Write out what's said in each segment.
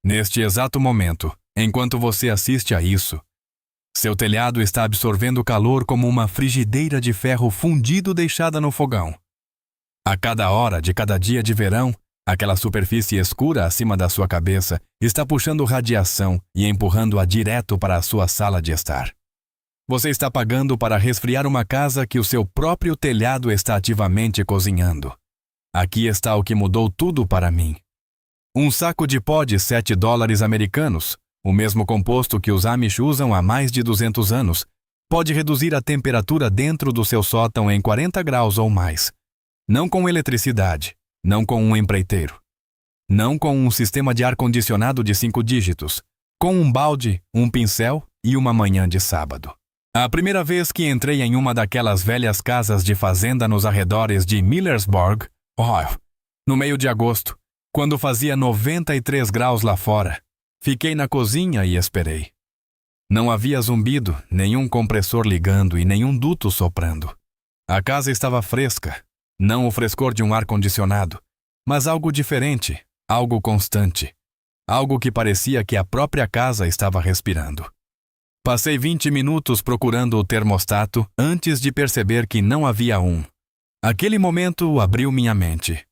Neste exato momento, enquanto você assiste a isso, seu telhado está absorvendo calor como uma frigideira de ferro fundido deixada no fogão. A cada hora de cada dia de verão, aquela superfície escura acima da sua cabeça está puxando radiação e empurrando-a direto para a sua sala de estar. Você está pagando para resfriar uma casa que o seu próprio telhado está ativamente cozinhando. Aqui está o que mudou tudo para mim. Um saco de pó de $7 americanos, o mesmo composto que os Amish usam há mais de 200 anos, pode reduzir a temperatura dentro do seu sótão em 40 graus ou mais. Não com eletricidade, não com um empreiteiro. Não com um sistema de ar-condicionado de 5 dígitos, com um balde, um pincel e uma manhã de sábado. A primeira vez que entrei em uma daquelas velhas casas de fazenda nos arredores de Millersburg, Ohio, no meio de agosto, quando fazia 93 graus lá fora, fiquei na cozinha e esperei. Não havia zumbido, nenhum compressor ligando e nenhum duto soprando. A casa estava fresca, não o frescor de um ar-condicionado, mas algo diferente, algo constante, algo que parecia que a própria casa estava respirando. Passei 20 minutos procurando o termostato antes de perceber que não havia um. Aquele momento abriu minha mente.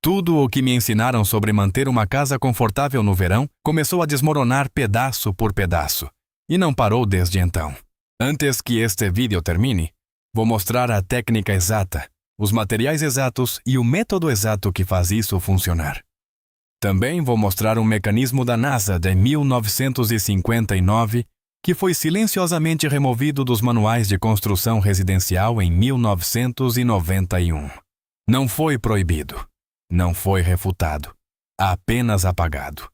Tudo o que me ensinaram sobre manter uma casa confortável no verão começou a desmoronar pedaço por pedaço, e não parou desde então. Antes que este vídeo termine, vou mostrar a técnica exata, os materiais exatos e o método exato que faz isso funcionar. Também vou mostrar um mecanismo da NASA de 1959 que foi silenciosamente removido dos manuais de construção residencial em 1991. Não foi proibido. Não foi refutado, apenas apagado.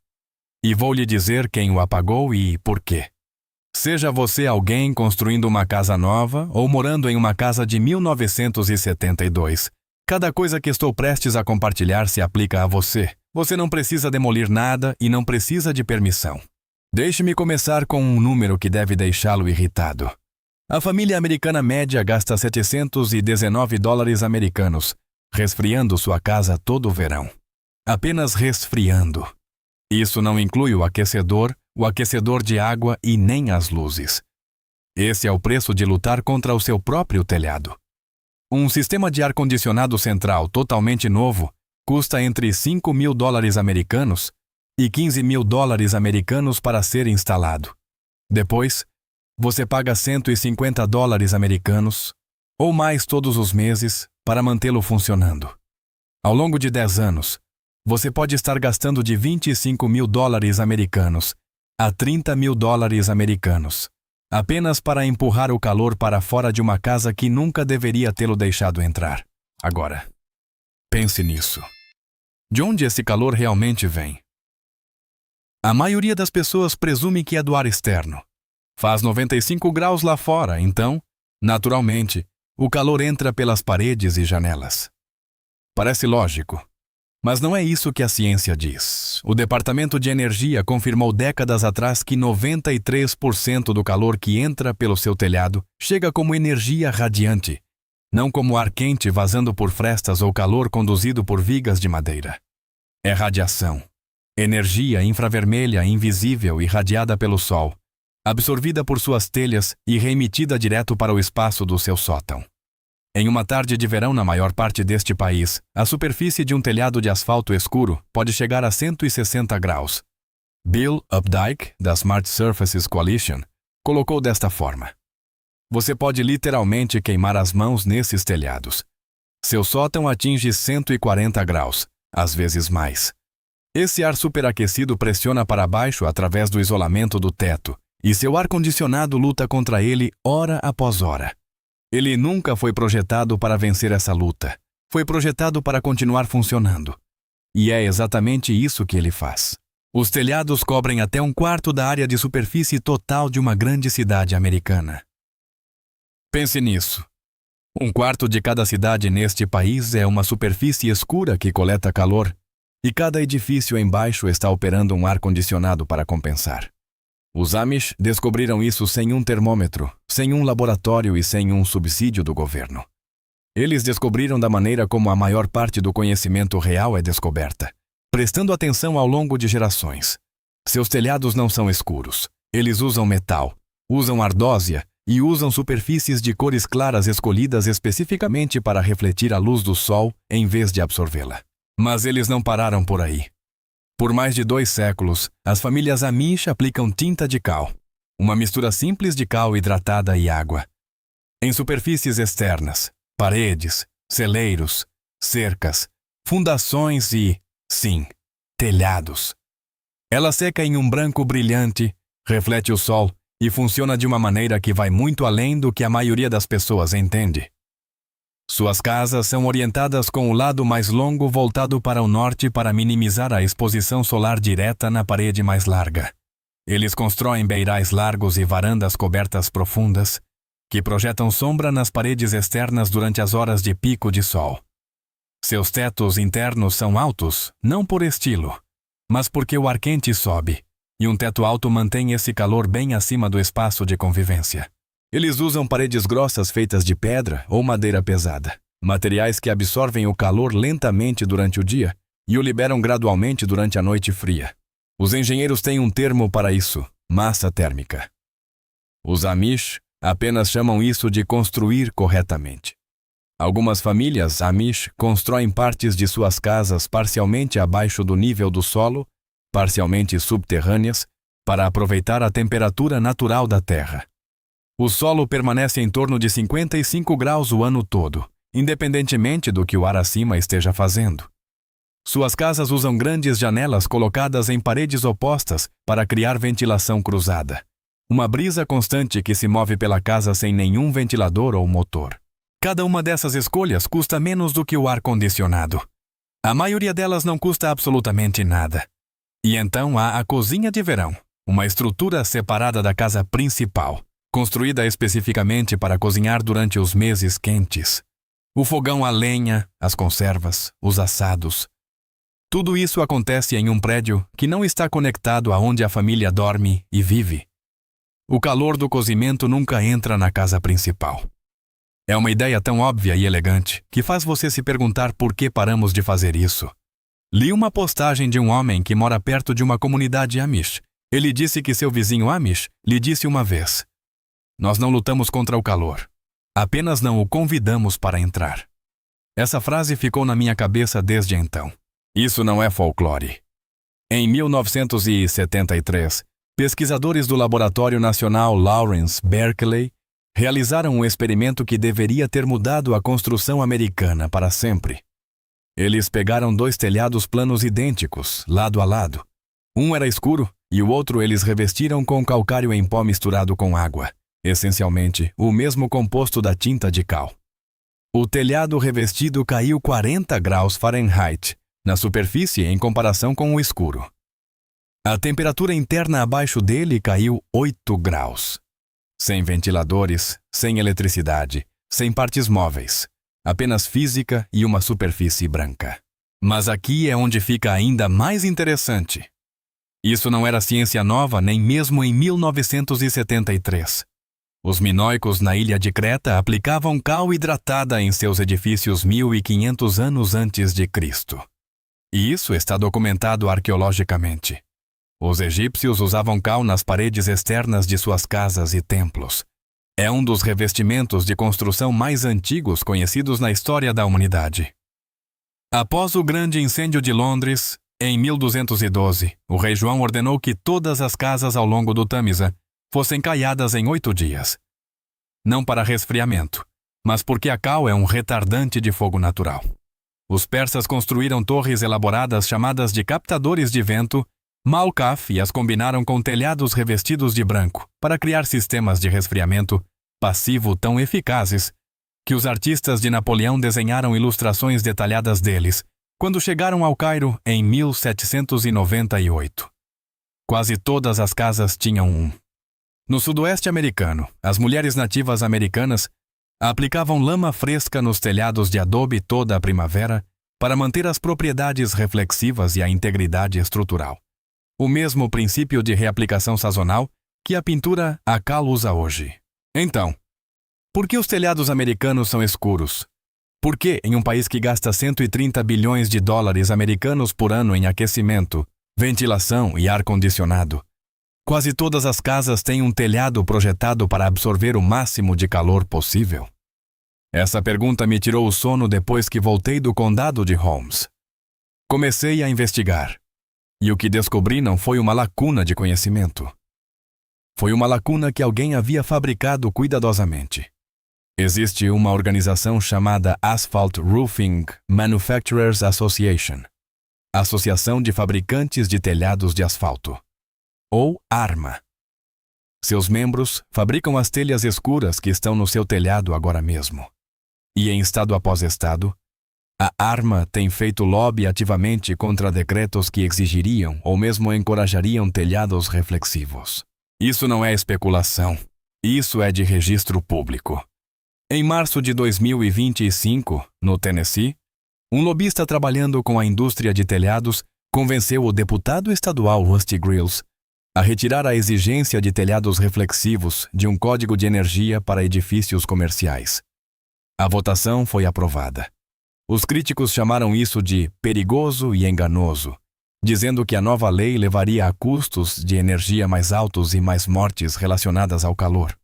E vou lhe dizer quem o apagou e por quê. Seja você alguém construindo uma casa nova ou morando em uma casa de 1972, cada coisa que estou prestes a compartilhar se aplica a você. Você não precisa demolir nada e não precisa de permissão. Deixe-me começar com um número que deve deixá-lo irritado. A família americana média gasta $719 americanos, resfriando sua casa todo o verão. Apenas resfriando. Isso não inclui o aquecedor de água e nem as luzes. Esse é o preço de lutar contra o seu próprio telhado. Um sistema de ar-condicionado central totalmente novo custa entre $5.000 americanos e $15.000 americanos para ser instalado. Depois, você paga $150 americanos ou mais todos os meses para mantê-lo funcionando. Ao longo de 10 anos, você pode estar gastando de $25.000 americanos a $30.000 americanos, apenas para empurrar o calor para fora de uma casa que nunca deveria tê-lo deixado entrar. Agora, pense nisso. De onde esse calor realmente vem? A maioria das pessoas presume que é do ar externo. Faz 95 graus lá fora, então, naturalmente, o calor entra pelas paredes e janelas. Parece lógico, mas não é isso que a ciência diz. O Departamento de Energia confirmou décadas atrás que 93% do calor que entra pelo seu telhado chega como energia radiante, não como ar quente vazando por frestas ou calor conduzido por vigas de madeira. É radiação, energia infravermelha invisível irradiada pelo sol, absorvida por suas telhas e reemitida direto para o espaço do seu sótão. Em uma tarde de verão na maior parte deste país, a superfície de um telhado de asfalto escuro pode chegar a 160 graus. Bill Updike, da Smart Surfaces Coalition, colocou desta forma: você pode literalmente queimar as mãos nesses telhados. Seu sótão atinge 140 graus, às vezes mais. Esse ar superaquecido pressiona para baixo através do isolamento do teto, e seu ar-condicionado luta contra ele hora após hora. Ele nunca foi projetado para vencer essa luta. Foi projetado para continuar funcionando. E é exatamente isso que ele faz. Os telhados cobrem até 1/4 da área de superfície total de uma grande cidade americana. Pense nisso. 1/4 de cada cidade neste país é uma superfície escura que coleta calor, e cada edifício embaixo está operando um ar-condicionado para compensar. Os Amish descobriram isso sem um termômetro, sem um laboratório e sem um subsídio do governo. Eles descobriram da maneira como a maior parte do conhecimento real é descoberta, prestando atenção ao longo de gerações. Seus telhados não são escuros. Eles usam metal, usam ardósia e usam superfícies de cores claras escolhidas especificamente para refletir a luz do sol em vez de absorvê-la. Mas eles não pararam por aí. Por mais de 2 séculos, as famílias Amish aplicam tinta de cal, uma mistura simples de cal hidratada e água, em superfícies externas, paredes, celeiros, cercas, fundações e, sim, telhados. Ela seca em um branco brilhante, reflete o sol e funciona de uma maneira que vai muito além do que a maioria das pessoas entende. Suas casas são orientadas com o lado mais longo voltado para o norte para minimizar a exposição solar direta na parede mais larga. Eles constroem beirais largos e varandas cobertas profundas, que projetam sombra nas paredes externas durante as horas de pico de sol. Seus tetos internos são altos, não por estilo, mas porque o ar quente sobe, e um teto alto mantém esse calor bem acima do espaço de convivência. Eles usam paredes grossas feitas de pedra ou madeira pesada, materiais que absorvem o calor lentamente durante o dia e o liberam gradualmente durante a noite fria. Os engenheiros têm um termo para isso: massa térmica. Os Amish apenas chamam isso de construir corretamente. Algumas famílias Amish constroem partes de suas casas parcialmente abaixo do nível do solo, parcialmente subterrâneas, para aproveitar a temperatura natural da terra. O solo permanece em torno de 55 graus o ano todo, independentemente do que o ar acima esteja fazendo. Suas casas usam grandes janelas colocadas em paredes opostas para criar ventilação cruzada. Uma brisa constante que se move pela casa sem nenhum ventilador ou motor. Cada uma dessas escolhas custa menos do que o ar-condicionado. A maioria delas não custa absolutamente nada. E então há a cozinha de verão, uma estrutura separada da casa principal, construída especificamente para cozinhar durante os meses quentes. O fogão a lenha, as conservas, os assados. Tudo isso acontece em um prédio que não está conectado aonde a família dorme e vive. O calor do cozimento nunca entra na casa principal. É uma ideia tão óbvia e elegante que faz você se perguntar por que paramos de fazer isso. Li uma postagem de um homem que mora perto de uma comunidade Amish. Ele disse que seu vizinho Amish lhe disse uma vez: "Nós não lutamos contra o calor. Apenas não o convidamos para entrar." Essa frase ficou na minha cabeça desde então. Isso não é folclore. Em 1973, pesquisadores do Laboratório Nacional Lawrence Berkeley realizaram um experimento que deveria ter mudado a construção americana para sempre. Eles pegaram 2 telhados planos idênticos, lado a lado. Um era escuro e o outro eles revestiram com calcário em pó misturado com água, essencialmente o mesmo composto da tinta de cal. O telhado revestido caiu 40 graus Fahrenheit na superfície em comparação com o escuro. A temperatura interna abaixo dele caiu 8 graus. Sem ventiladores, sem eletricidade, sem partes móveis. Apenas física e uma superfície branca. Mas aqui é onde fica ainda mais interessante. Isso não era ciência nova nem mesmo em 1973. Os minoicos na ilha de Creta aplicavam cal hidratada em seus edifícios 1500 anos antes de Cristo. E isso está documentado arqueologicamente. Os egípcios usavam cal nas paredes externas de suas casas e templos. É um dos revestimentos de construção mais antigos conhecidos na história da humanidade. Após o grande incêndio de Londres, em 1212, o rei João ordenou que todas as casas ao longo do Tâmisa fossem caiadas em 8 dias. Não para resfriamento, mas porque a cal é um retardante de fogo natural. Os persas construíram torres elaboradas chamadas de captadores de vento, Malkaf, e as combinaram com telhados revestidos de branco para criar sistemas de resfriamento passivo tão eficazes que os artistas de Napoleão desenharam ilustrações detalhadas deles quando chegaram ao Cairo em 1798. Quase todas as casas tinham um. No sudoeste americano, as mulheres nativas americanas aplicavam lama fresca nos telhados de adobe toda a primavera para manter as propriedades reflexivas e a integridade estrutural. O mesmo princípio de reaplicação sazonal que a pintura a cal usa hoje. Então, por que os telhados americanos são escuros? Por que, em um país que gasta 130 bilhões de dólares americanos por ano em aquecimento, ventilação e ar-condicionado. Quase todas as casas têm um telhado projetado para absorver o máximo de calor possível. Essa pergunta me tirou o sono depois que voltei do condado de Holmes. Comecei a investigar, e o que descobri não foi uma lacuna de conhecimento. Foi uma lacuna que alguém havia fabricado cuidadosamente. Existe uma organização chamada Asphalt Roofing Manufacturers Association, Associação de Fabricantes de Telhados de Asfalto, ou ARMA. Seus membros fabricam as telhas escuras que estão no seu telhado agora mesmo. E em estado após estado, a ARMA tem feito lobby ativamente contra decretos que exigiriam ou mesmo encorajariam telhados reflexivos. Isso não é especulação, isso é de registro público. Em março de 2025, no Tennessee, um lobista trabalhando com a indústria de telhados convenceu o deputado estadual Rusty Grills a retirar a exigência de telhados reflexivos de um código de energia para edifícios comerciais. A votação foi aprovada. Os críticos chamaram isso de perigoso e enganoso, dizendo que a nova lei levaria a custos de energia mais altos e mais mortes relacionadas ao calor.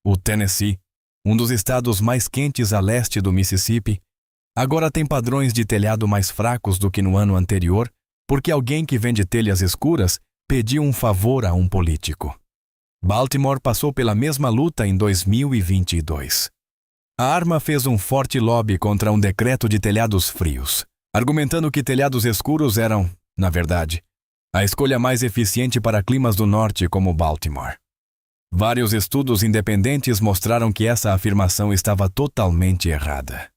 O Tennessee, um dos estados mais quentes a leste do Mississippi, agora tem padrões de telhado mais fracos do que no ano anterior, porque alguém que vende telhas escuras pediu um favor a um político. Baltimore passou pela mesma luta em 2022. A ARMA fez um forte lobby contra um decreto de telhados frios, argumentando que telhados escuros eram, na verdade, a escolha mais eficiente para climas do norte como Baltimore. Vários estudos independentes mostraram que essa afirmação estava totalmente errada.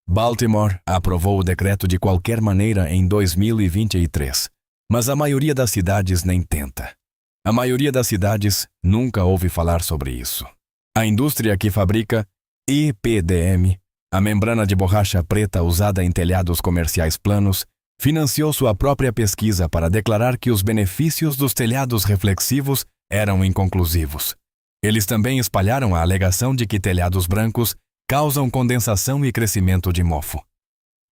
Baltimore aprovou o decreto de qualquer maneira em 2023, mas a maioria das cidades nem tenta. A maioria das cidades nunca ouve falar sobre isso. A indústria que fabrica EPDM, a membrana de borracha preta usada em telhados comerciais planos, financiou sua própria pesquisa para declarar que os benefícios dos telhados reflexivos eram inconclusivos. Eles também espalharam a alegação de que telhados brancos causam condensação e crescimento de mofo.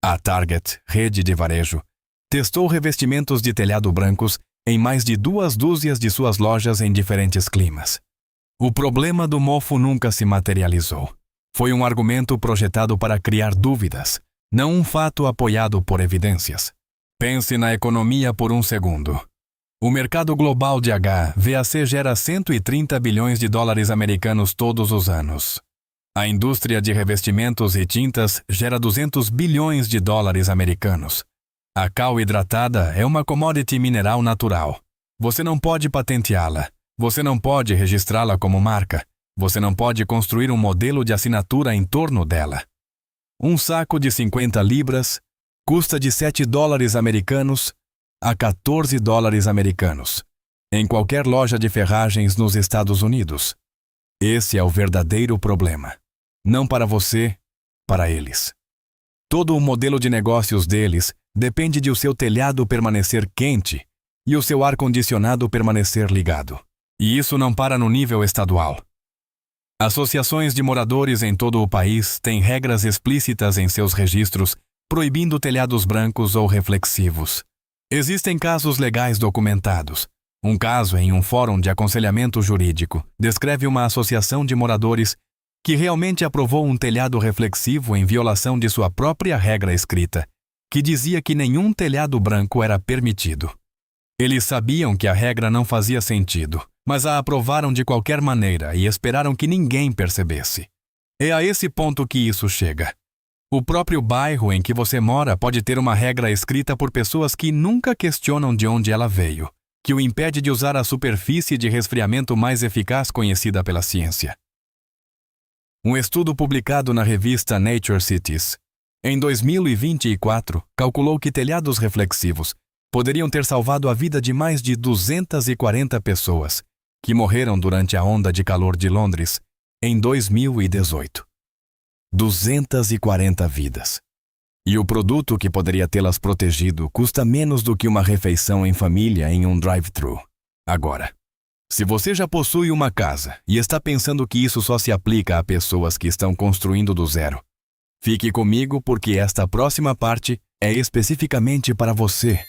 A Target, rede de varejo, testou revestimentos de telhado brancos em mais de 2 dúzias de suas lojas em diferentes climas. O problema do mofo nunca se materializou. Foi um argumento projetado para criar dúvidas, não um fato apoiado por evidências. Pense na economia por um segundo. O mercado global de HVAC gera 130 bilhões de dólares americanos todos os anos. A indústria de revestimentos e tintas gera 200 bilhões de dólares americanos. A cal hidratada é uma commodity mineral natural. Você não pode patenteá-la. Você não pode registrá-la como marca. Você não pode construir um modelo de assinatura em torno dela. Um saco de 50 libras custa de 7 dólares americanos a 14 dólares americanos, em qualquer loja de ferragens nos Estados Unidos. Esse é o verdadeiro problema. Não para você, para eles. Todo o modelo de negócios deles depende de o seu telhado permanecer quente e o seu ar-condicionado permanecer ligado. E isso não para no nível estadual. Associações de moradores em todo o país têm regras explícitas em seus registros proibindo telhados brancos ou reflexivos. Existem casos legais documentados. Um caso em um fórum de aconselhamento jurídico descreve uma associação de moradores que realmente aprovou um telhado reflexivo em violação de sua própria regra escrita, que dizia que nenhum telhado branco era permitido. Eles sabiam que a regra não fazia sentido, mas a aprovaram de qualquer maneira e esperaram que ninguém percebesse. É a esse ponto que isso chega. O próprio bairro em que você mora pode ter uma regra escrita por pessoas que nunca questionam de onde ela veio, que o impede de usar a superfície de resfriamento mais eficaz conhecida pela ciência. Um estudo publicado na revista Nature Cities, em 2024, calculou que telhados reflexivos poderiam ter salvado a vida de mais de 240 pessoas, que morreram durante a onda de calor de Londres em 2018. 240 vidas. E o produto que poderia tê-las protegido custa menos do que uma refeição em família em um drive-thru. Agora, se você já possui uma casa e está pensando que isso só se aplica a pessoas que estão construindo do zero, fique comigo porque esta próxima parte é especificamente para você.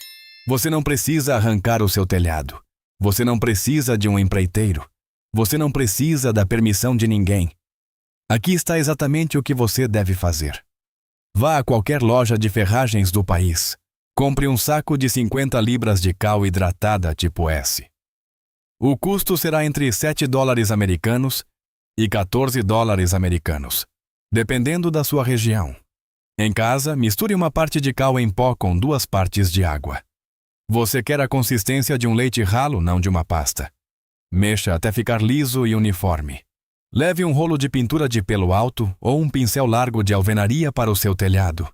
Você não precisa arrancar o seu telhado. Você não precisa de um empreiteiro. Você não precisa da permissão de ninguém. Aqui está exatamente o que você deve fazer. Vá a qualquer loja de ferragens do país. Compre um saco de 50 libras de cal hidratada tipo S. O custo será entre $7 americanos e $14 americanos, dependendo da sua região. Em casa, misture uma parte de cal em pó com 2 partes de água. Você quer a consistência de um leite ralo, não de uma pasta. Mexa até ficar liso e uniforme. Leve um rolo de pintura de pelo alto ou um pincel largo de alvenaria para o seu telhado.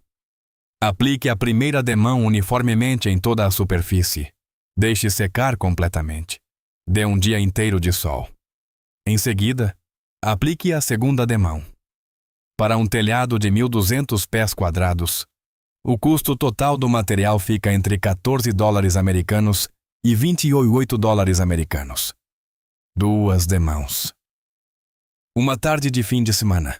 Aplique a primeira demão uniformemente em toda a superfície. Deixe secar completamente. Dê um dia inteiro de sol. Em seguida, aplique a segunda demão. Para um telhado de 1.200 pés quadrados, o custo total do material fica entre $14 americanos e $28 americanos. 2 demãos. Uma tarde de fim de semana.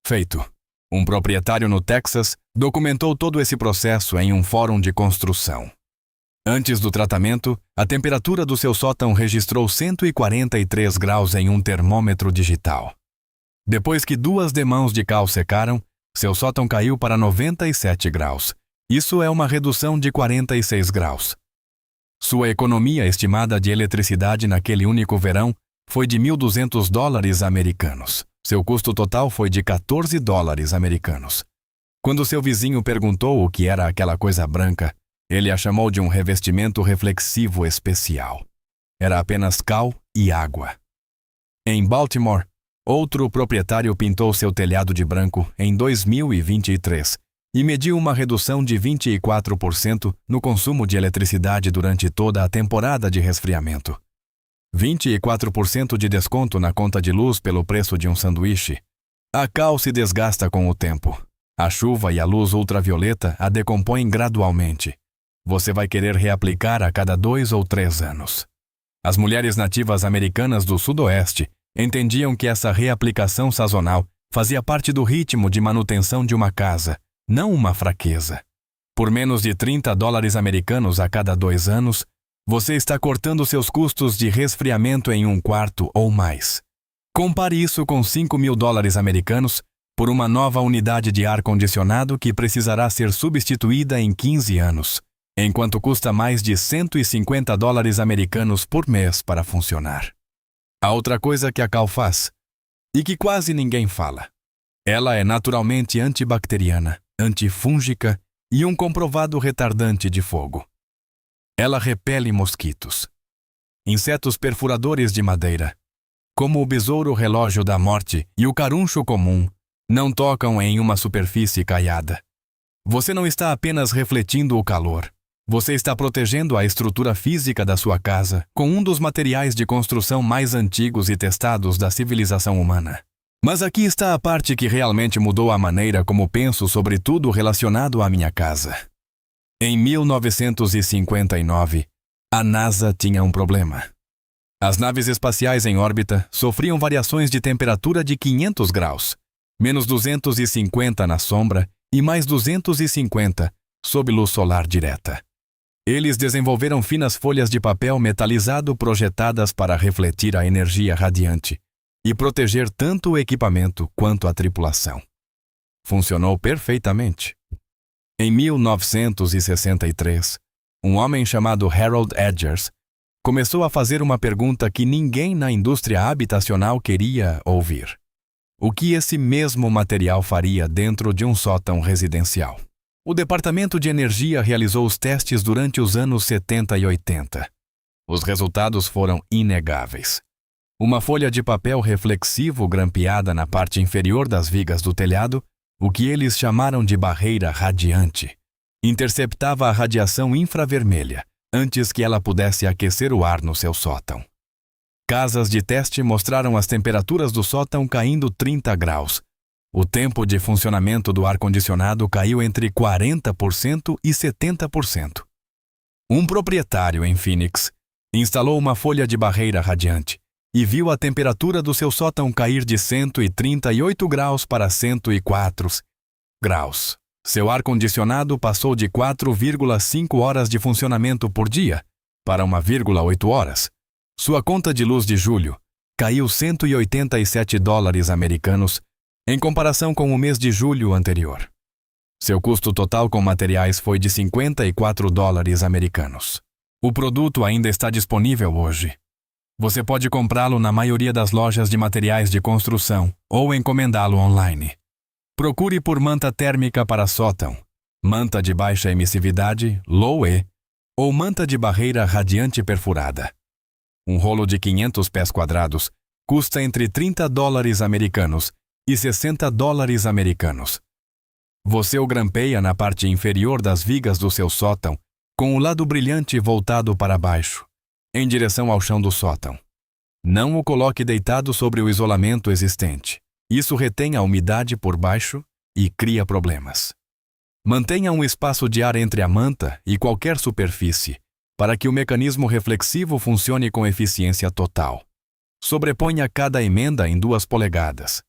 Feito. Um proprietário no Texas documentou todo esse processo em um fórum de construção. Antes do tratamento, a temperatura do seu sótão registrou 143 graus em um termômetro digital. Depois que 2 demãos de cal secaram, seu sótão caiu para 97 graus. Isso é uma redução de 46 graus. Sua economia estimada de eletricidade naquele único verão foi de $1.200 americanos. Seu custo total foi de $14 americanos. Quando seu vizinho perguntou o que era aquela coisa branca, ele a chamou de um revestimento reflexivo especial. Era apenas cal e água. Em Baltimore, outro proprietário pintou seu telhado de branco em 2023 e mediu uma redução de 24% no consumo de eletricidade durante toda a temporada de resfriamento. 24% de desconto na conta de luz pelo preço de um sanduíche. A cal se desgasta com o tempo. A chuva e a luz ultravioleta a decompõem gradualmente. Você vai querer reaplicar a cada 2 ou 3 anos. As mulheres nativas americanas do Sudoeste entendiam que essa reaplicação sazonal fazia parte do ritmo de manutenção de uma casa, não uma fraqueza. Por menos de $30 americanos a cada 2 anos, você está cortando seus custos de resfriamento em 1/4 ou mais. Compare isso com $5.000 americanos por uma nova unidade de ar-condicionado que precisará ser substituída em 15 anos, enquanto custa mais de $150 americanos por mês para funcionar. A outra coisa que a cal faz, e que quase ninguém fala, ela é naturalmente antibacteriana, antifúngica e um comprovado retardante de fogo. Ela repele mosquitos. Insetos perfuradores de madeira, como o besouro relógio da morte e o caruncho comum, não tocam em uma superfície caiada. Você não está apenas refletindo o calor. Você está protegendo a estrutura física da sua casa com um dos materiais de construção mais antigos e testados da civilização humana. Mas aqui está a parte que realmente mudou a maneira como penso sobre tudo relacionado à minha casa. Em 1959, a NASA tinha um problema. As naves espaciais em órbita sofriam variações de temperatura de 500 graus, menos 250 na sombra e mais 250 sob luz solar direta. Eles desenvolveram finas folhas de papel metalizado projetadas para refletir a energia radiante e proteger tanto o equipamento quanto a tripulação. Funcionou perfeitamente. Em 1963, um homem chamado Harold Edgers começou a fazer uma pergunta que ninguém na indústria habitacional queria ouvir. O que esse mesmo material faria dentro de um sótão residencial? O Departamento de Energia realizou os testes durante os anos 70 e 80. Os resultados foram inegáveis. Uma folha de papel reflexivo grampeada na parte inferior das vigas do telhado, o que eles chamaram de barreira radiante, interceptava a radiação infravermelha antes que ela pudesse aquecer o ar no seu sótão. Casas de teste mostraram as temperaturas do sótão caindo 30 graus. O tempo de funcionamento do ar-condicionado caiu entre 40% e 70%. Um proprietário em Phoenix instalou uma folha de barreira radiante e viu a temperatura do seu sótão cair de 138 graus para 104 graus Seu ar-condicionado passou de 4,5 horas de funcionamento por dia para 1,8 horas. Sua conta de luz de julho caiu $187 americanos em comparação com o mês de julho anterior. Seu custo total com materiais foi de $54 americanos. O produto ainda está disponível hoje. Você pode comprá-lo na maioria das lojas de materiais de construção ou encomendá-lo online. Procure por manta térmica para sótão, manta de baixa emissividade, Low-E, ou manta de barreira radiante perfurada. Um rolo de 500 pés quadrados custa entre $30 americanos e $60 americanos. Você o grampeia na parte inferior das vigas do seu sótão, com o lado brilhante voltado para baixo, em direção ao chão do sótão. Não o coloque deitado sobre o isolamento existente. Isso retém a umidade por baixo e cria problemas. Mantenha um espaço de ar entre a manta e qualquer superfície, para que o mecanismo reflexivo funcione com eficiência total. Sobreponha cada emenda em 2 polegadas.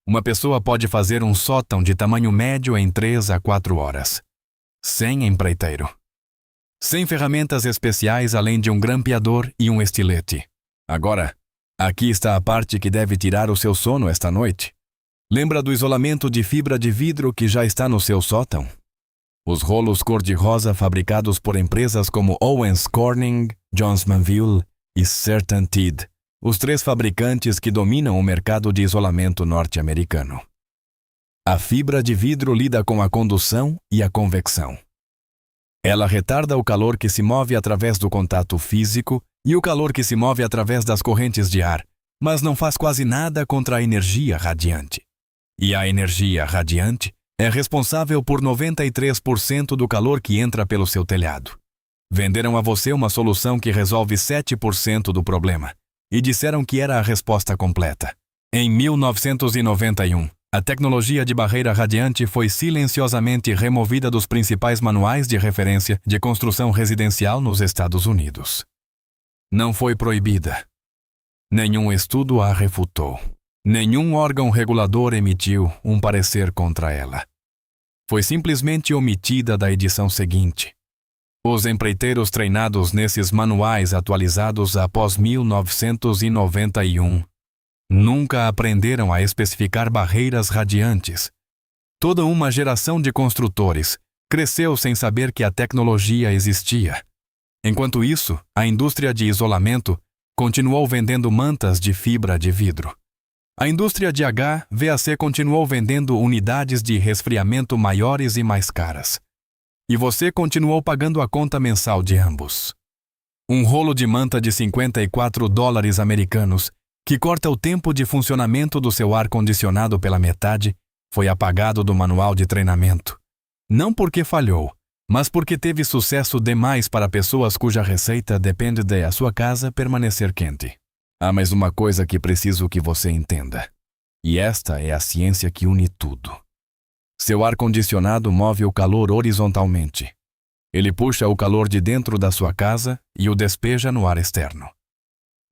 Uma pessoa pode fazer um sótão de tamanho médio em 3 a 4 horas. Sem empreiteiro. Sem ferramentas especiais além de um grampeador e um estilete. Agora, aqui está a parte que deve tirar o seu sono esta noite. Lembra do isolamento de fibra de vidro que já está no seu sótão? Os rolos cor-de-rosa fabricados por empresas como Owens Corning, Jones Manville e CertainTeed, os 3 fabricantes que dominam o mercado de isolamento norte-americano. A fibra de vidro lida com a condução e a convecção. Ela retarda o calor que se move através do contato físico e o calor que se move através das correntes de ar, mas não faz quase nada contra a energia radiante. E a energia radiante é responsável por 93% do calor que entra pelo seu telhado. Venderam a você uma solução que resolve 7% do problema e disseram que era a resposta completa. Em 1991, a tecnologia de barreira radiante foi silenciosamente removida dos principais manuais de referência de construção residencial nos Estados Unidos. Não foi proibida. Nenhum estudo a refutou. Nenhum órgão regulador emitiu um parecer contra ela. Foi simplesmente omitida da edição seguinte. Os empreiteiros treinados nesses manuais atualizados após 1991 nunca aprenderam a especificar barreiras radiantes. Toda uma geração de construtores cresceu sem saber que a tecnologia existia. Enquanto isso, a indústria de isolamento continuou vendendo mantas de fibra de vidro. A indústria de HVAC continuou vendendo unidades de resfriamento maiores e mais caras. E você continuou pagando a conta mensal de ambos. Um rolo de manta de $54 americanos, que corta o tempo de funcionamento do seu ar-condicionado pela metade, foi apagado do manual de treinamento. Não porque falhou, mas porque teve sucesso demais para pessoas cuja receita depende de a sua casa permanecer quente. Há mais uma coisa que preciso que você entenda. E esta é a ciência que une tudo. Seu ar-condicionado move o calor horizontalmente. Ele puxa o calor de dentro da sua casa e o despeja no ar externo.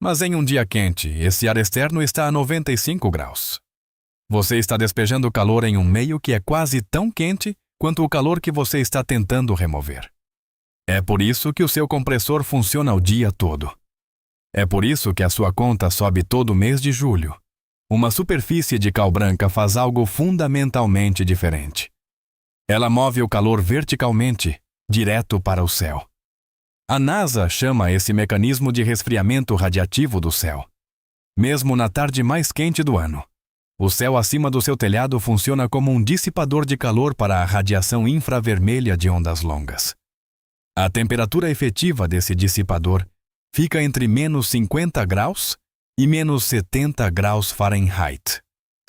Mas em um dia quente, esse ar externo está a 95 graus. Você está despejando calor em um meio que é quase tão quente quanto o calor que você está tentando remover. É por isso que o seu compressor funciona o dia todo. É por isso que a sua conta sobe todo mês de julho. Uma superfície de cal branca faz algo fundamentalmente diferente. Ela move o calor verticalmente, direto para o céu. A NASA chama esse mecanismo de resfriamento radiativo do céu. Mesmo na tarde mais quente do ano, o céu acima do seu telhado funciona como um dissipador de calor para a radiação infravermelha de ondas longas. A temperatura efetiva desse dissipador fica entre menos 50 graus e menos 70 graus Fahrenheit.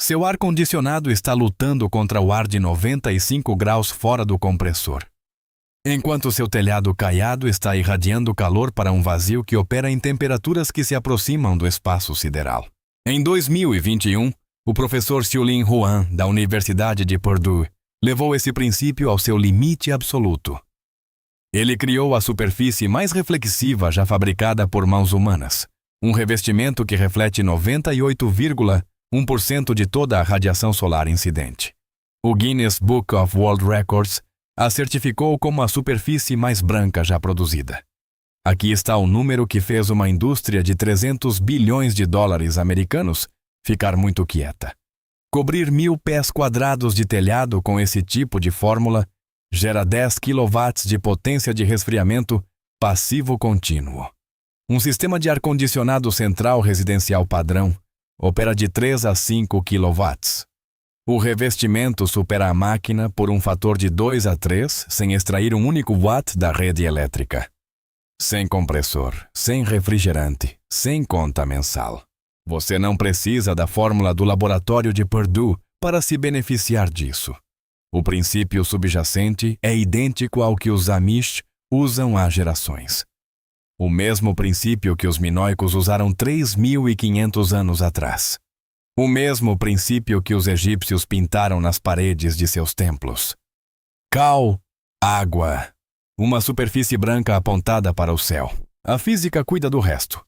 Seu ar-condicionado está lutando contra o ar de 95 graus fora do compressor, enquanto seu telhado caiado está irradiando calor para um vazio que opera em temperaturas que se aproximam do espaço sideral. Em 2021, o professor Xiulin Huang, da Universidade de Purdue, levou esse princípio ao seu limite absoluto. Ele criou a superfície mais reflexiva já fabricada por mãos humanas, um revestimento que reflete 98,1% de toda a radiação solar incidente. O Guinness Book of World Records a certificou como a superfície mais branca já produzida. Aqui está o número que fez uma indústria de 300 bilhões de dólares americanos ficar muito quieta. Cobrir 1.000 pés quadrados de telhado com esse tipo de fórmula gera 10 kW de potência de resfriamento passivo contínuo. Um sistema de ar-condicionado central residencial padrão opera de 3 a 5 kW. O revestimento supera a máquina por um fator de 2 a 3 sem extrair um único watt da rede elétrica. Sem compressor, sem refrigerante, sem conta mensal. Você não precisa da fórmula do laboratório de Purdue para se beneficiar disso. O princípio subjacente é idêntico ao que os Amish usam há gerações. O mesmo princípio que os minoicos usaram 3.500 anos atrás. O mesmo princípio que os egípcios pintaram nas paredes de seus templos. Cal, água. Uma superfície branca apontada para o céu. A física cuida do resto.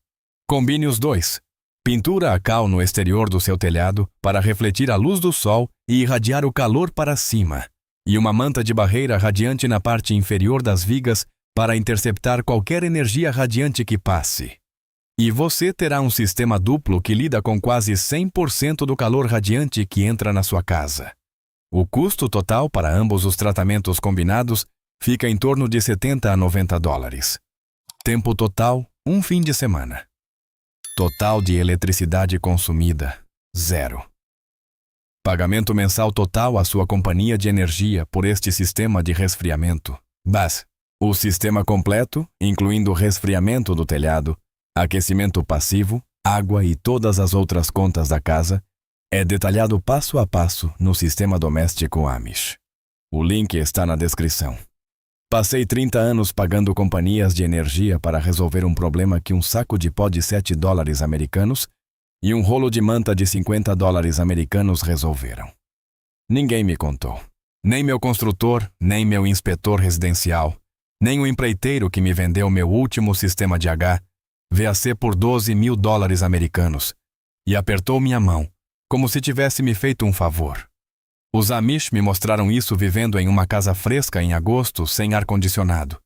Combine os dois. Pintura a cal no exterior do seu telhado para refletir a luz do sol e irradiar o calor para cima. E uma manta de barreira radiante na parte inferior das vigas para interceptar qualquer energia radiante que passe. E você terá um sistema duplo que lida com quase 100% do calor radiante que entra na sua casa. O custo total para ambos os tratamentos combinados fica em torno de 70 a 90 dólares. Tempo total, um fim de semana. Total de eletricidade consumida, 0. Pagamento mensal total à sua companhia de energia por este sistema de resfriamento, BAS. O sistema completo, incluindo resfriamento do telhado, aquecimento passivo, água e todas as outras contas da casa, é detalhado passo a passo no sistema doméstico Amish. O link está na descrição. Passei 30 anos pagando companhias de energia para resolver um problema que um saco de pó de 7 dólares americanos e um rolo de manta de 50 dólares americanos resolveram. Ninguém me contou. Nem meu construtor, nem meu inspetor residencial, nem o empreiteiro que me vendeu meu último sistema de VAC por 12.000 dólares americanos e apertou minha mão, como se tivesse me feito um favor. Os Amish me mostraram isso vivendo em uma casa fresca em agosto, sem ar-condicionado,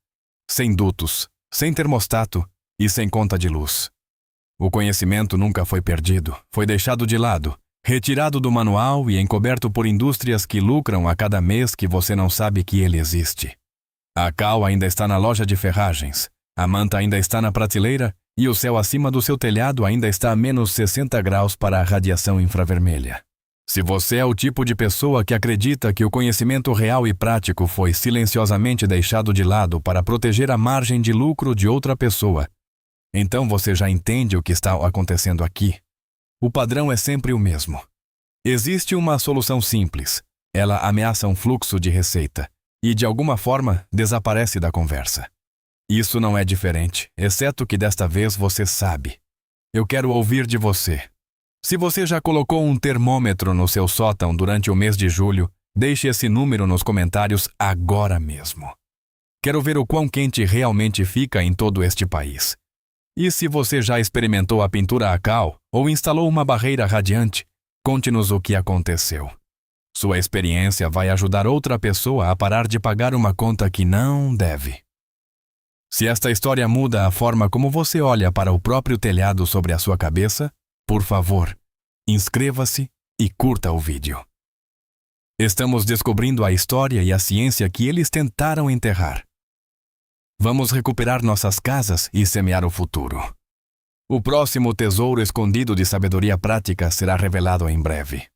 sem dutos, sem termostato e sem conta de luz. O conhecimento nunca foi perdido, foi deixado de lado, retirado do manual e encoberto por indústrias que lucram a cada mês que você não sabe que ele existe. A cal ainda está na loja de ferragens, a manta ainda está na prateleira e o céu acima do seu telhado ainda está a menos 60 graus para a radiação infravermelha. Se você é o tipo de pessoa que acredita que o conhecimento real e prático foi silenciosamente deixado de lado para proteger a margem de lucro de outra pessoa, então você já entende o que está acontecendo aqui. O padrão é sempre o mesmo. Existe uma solução simples. Ela ameaça um fluxo de receita e, de alguma forma, desaparece da conversa. Isso não é diferente, exceto que desta vez você sabe. Eu quero ouvir de você. Se você já colocou um termômetro no seu sótão durante o mês de julho, deixe esse número nos comentários agora mesmo. Quero ver o quão quente realmente fica em todo este país. E se você já experimentou a pintura a cal ou instalou uma barreira radiante, conte-nos o que aconteceu. Sua experiência vai ajudar outra pessoa a parar de pagar uma conta que não deve. Se esta história muda a forma como você olha para o próprio telhado sobre a sua cabeça, por favor, inscreva-se e curta o vídeo. Estamos descobrindo a história e a ciência que eles tentaram enterrar. Vamos recuperar nossas casas e semear o futuro. O próximo tesouro escondido de sabedoria prática será revelado em breve.